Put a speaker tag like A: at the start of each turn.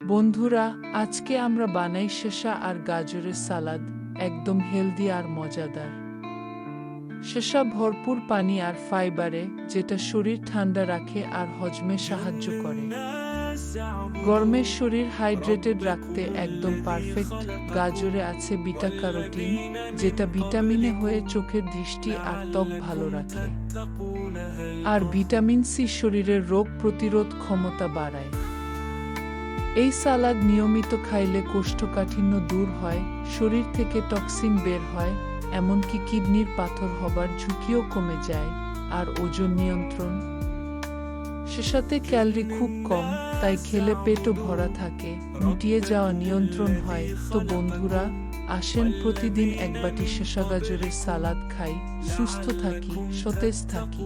A: বন্ধুরা, আজকে আমরা বানাই শসা আর গাজরের সালাদ, একদম হেলদি আর মজাদার। শসা ভরপুর পানি আর ফাইবারে, যেটা শরীর ঠান্ডা রাখে আর হজমে সাহায্য করে। গরমে শরীর হাইড্রেটেড রাখতে একদম পারফেক্ট। গাজরে আছে বিটা ক্যারোটিন, যেটা ভিটামিনে হয়ে চোখের দৃষ্টি আর ত্বক ভালো রাখে। আর ভিটামিন সি শরীরের রোগ প্রতিরোধ ক্ষমতা বাড়ায়। এই সালাদ নিয়মিত খাইলে কোষ্ঠকাঠিন্য দূর হয়, শরীর থেকে টক্সিন বের হয়, এমনকি কিডনির পাথর হবার ঝুঁকিও কমে যায়। আর ওজন নিয়ন্ত্রণ। শসাতে ক্যালোরি খুব কম, তাই খেলে পেটও ভরা থাকে, মুটিয়ে যাওয়া নিয়ন্ত্রণ হয়। তো বন্ধুরা, আসেন প্রতিদিন এক বাটি শসা গাজরের সালাদ খাই, সুস্থ থাকি, সতেজ থাকি।